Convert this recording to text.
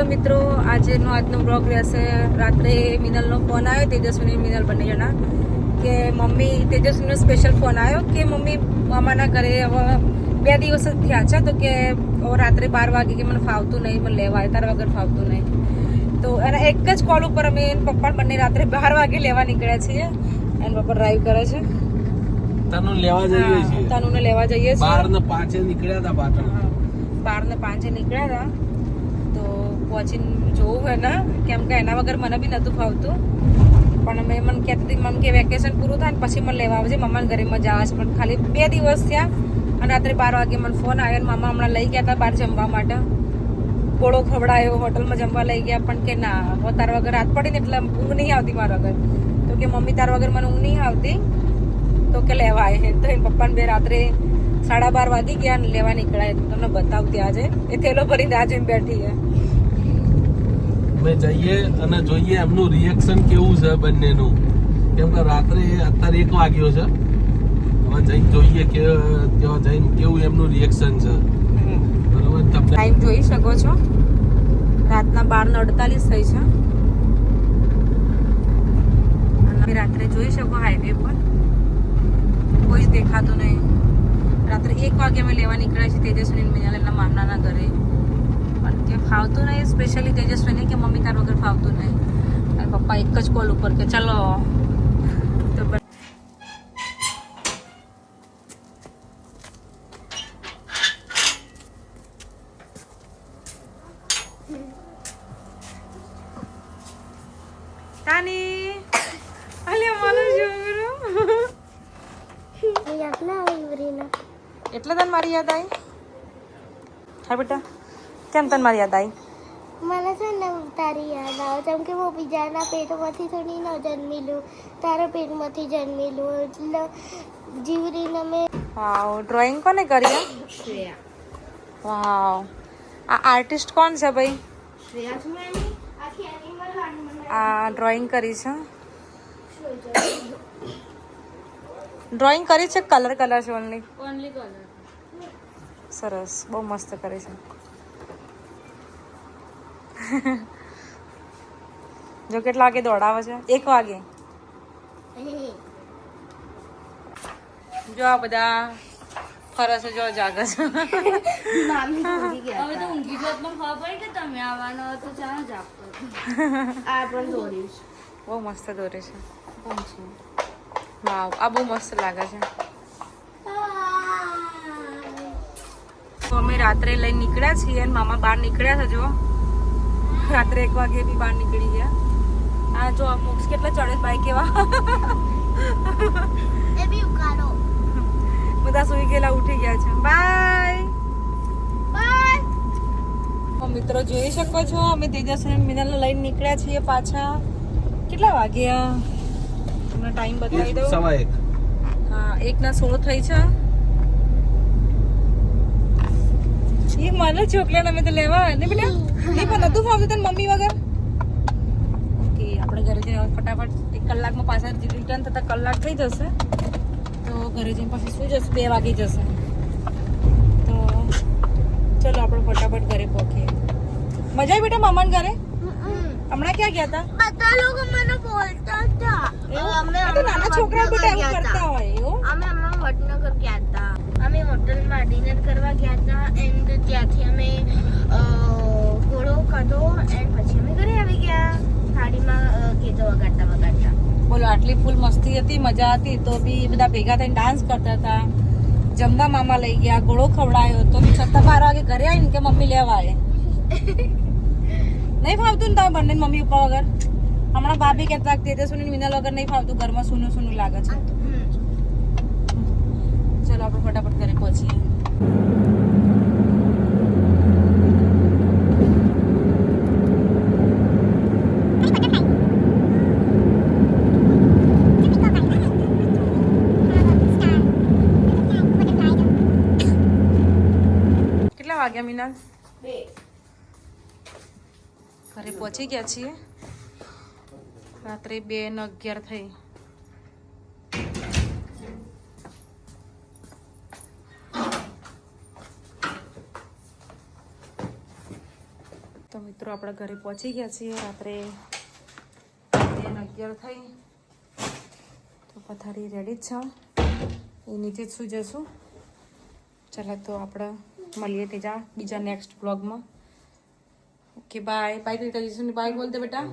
Hello મિત્રો, આજનો blog રહેશે. રાત્રે મિનલનો ફોન આવ્યો, તેજસ્વીની મિનલ બંને જણા, કે મમ્મી તેજસ્વીનો સ્પેશિયલ ફોન આવ્યો કે મમ્મી મામાના ઘરે હવે 2 દિવસ જ થયા છે, તો કે રાત્રે 12 વાગે કે મને ફાવતું નહીં, મને લેવા તાર વગર ફાવતું નહીં. તો એના એક જ કોલ ઉપર અમે પપ્પા બંને રાત્રે 12 વાગે લેવા નીકળ્યા છીએ. એના પપ્પા ડ્રાઈવ કરે છે. તનું લેવા જઈએ છીએ. તનુને લેવા જઈએ છીએ. 12:05 નીકળ્યા હતા પાટણ. 12:05 નીકળ્યા હતા. તો પહોંચીને જોવું હોય ને, કેમ કે એના વગર મને બી નહોતું ફાવતું. પણ અમે મને કહેતી હતી મમ્મી કે વેકેશન પૂરું થાય ને પછી મને લેવા આવજે, મમ્માના ઘરે મજા આવે છે. પણ ખાલી 2 દિવસ થયા અને રાત્રે 12 વાગે મને ફોન આવ્યો અને મામા હમણાં લઈ ગયા હતા બહાર જમવા માટે. ગોળો ખવડાયો, હોટલમાં જમવા લઈ ગયા. પણ કે ના, હવે તાર વગર રાત પડી ને એટલે ઊંઘ નહીં આવતી મારા વગર. તો કે મમ્મી તાર વગર મને ઊંઘ નહીં આવતી, તો કે લેવા આવે. તો એ પપ્પાને બે રાત્રે 12:30 વાગી ગયા ને લેવા નીકળાય. તમને બતાવતી આજે એ થેલો ભરીને આજે બેઠી છે. અમે જઈએ અને જોઈએ એમનું રિએક્શન કેવું છે બંનેનું, કેમ કે રાત્રે અત્યારે 1 વાગ્યો છે. હવે જઈને જોઈએ કે ત્યાં જઈને કેવું એમનું રિએક્શન છે. બરાબર, તમને ટાઈમ જોઈ શકો છો, રાતના 12:48 થઈ છે. અને રાત્રે જોઈ શકો હાઈવે પર કોઈ જ દેખાતું નહીં. રાત્રે 1 વાગે અમે લેવા નીકળ્યા છીએ તેજસ્વીની મિનાલના મામનાના ઘરે. પણ કે ફાવતું નહીં, સ્પેશિયલી તેજસ્વીને કે મમ્મી તાર વગર ફાવતું નહીં. અને પપ્પા એક જ કોલ ઉપર કે ચલો. તો તાની અલ્યા માલો જોરો એટલે તને મારી યાદ આવી? હા બેટા, કેમ તને મારી યાદ આવી? મને છે ને તારી યાદ આવે, જેમ કે હું બીજાના પેટમાંથી થોડી ન જન્મેલું, તારા પેટમાંથી જન્મેલું, એટલે જીવરીને મેં. વાવ, ડ્રોઈંગ કોને કરી? શ્રેયા. વાવ, આ આર્ટિસ્ટ કોણ છે ભાઈ? શ્રેયા છું એની આખી એનિમલ આ ડ્રોઈંગ કરી છે. ડ્રોઈંગ કરી છે, કલર છે ઓનલી કલર. સરસ, બહુ મસ્ત કરે છે. જો કેટલા વાગે દોડાવે છે? 1 વાગે. જો આ બધા ફરે છે, જો જાગે છે. મામી ઊંઘી ગયા. હવે તો ઊંઘી જોત માં ખબર પડી કે તમે આવવાનો હતો, ચાલો જાગતો આ પણ દોડીશ. બહુ મસ્ત દોરે છે. વાવ, આ બહુ મસ્ત લાગે છે. તો અમે રાત્રે લઈને નીકળ્યા છીએ અને મામા બહાર નીકળ્યા છે. જો રાત્રે 1 વાગે બી બહાર નીકળી ગયા. આ જો મોક્ષ કેટલા ચડે બાઈક એવા. એ બી ઉકાળો. બધા સુઈ ગયેલા, ઉઠી ગયા છે. Bye bye. મિત્રો જોઈ શકો છો, અમે તેજસ્વી મિનલને લઈને નીકળ્યા છીએ પાછા. કેટલા વાગ્યા તમને ટાઈમ બતાવી દઉં? 1:15. હા, 1:16 થઈ છે. એ મને ચોકલેટ અમે તો લેવા ને બેટા નહીં, પણ નતું ફાવતું તને મમ્મી વગર. ઓકે, આપણે ઘરે જઈને ફટાફટ 1 કલાકમાં પાછા રિટર્ન થતા કલાક થઈ જશે. તો ઘરે જઈને પાછી સુઈ જશે, 2 વાગી જશે. તો ચલો આપણે ફટાફટ ઘરે પહોંચીએ. મજા આવી બેટા મામાના ઘરે? હમણાં ક્યાં ગયા હતા? બધા લોકો મને બોલતા હતા. અમે આ તો નાના છોકરા બેટા એવું કરતા હોય. એવું અમે હમણાં વડનગર ગયા હતા. અમે હોટલમાં ડિનર કરવા ગયા હતા એન્ડ ત્યાંથી અમે ઘોડો ખાધો એન્ડ પછી અમે ઘરે આવી ગયા થાળીમાં ગીતો વગાડતા. બોલો, આટલી ફૂલ મસ્તી હતી, મજા હતી, તો બી બધા ભેગા થઈને ડાન્સ કરતા હતા. જમવા મામા લઈ ગયા, ઘોડો ખવડાયો, તો બી છતાં 12 વાગે ઘરે આવીને કે મમ્મી લેવા આવે. નહીં ફાવતું ને તમે બંને મમ્મી પપ્પા વગર? હમણાં ભાભી કહેતા તેજસ્વીની મિનલ વગર નહીં ફાવતું, ઘરમાં સૂનું લાગે છે. ચલો આપણે ફટાફટ ઘરે પહોંચીએ. કેટલા વાગ્યા મિનલ? ઘરે પહોંચી ગયા છીએ. રાત્રે 2:11 થઈ. તો મિત્રો આપણે ઘરે પહોંચી ગયા છીએ રાત્રે 11 થઈ. તો પથારી રેડી જ છે, એ નીચે જ સુઈ જશું. ચાલો તો આપણે મળીએ તેજા બીજા નેક્સ્ટ બ્લોગમાં. Okay bye. બાય કરી જઈશું. બાય બોલ દે બેટા.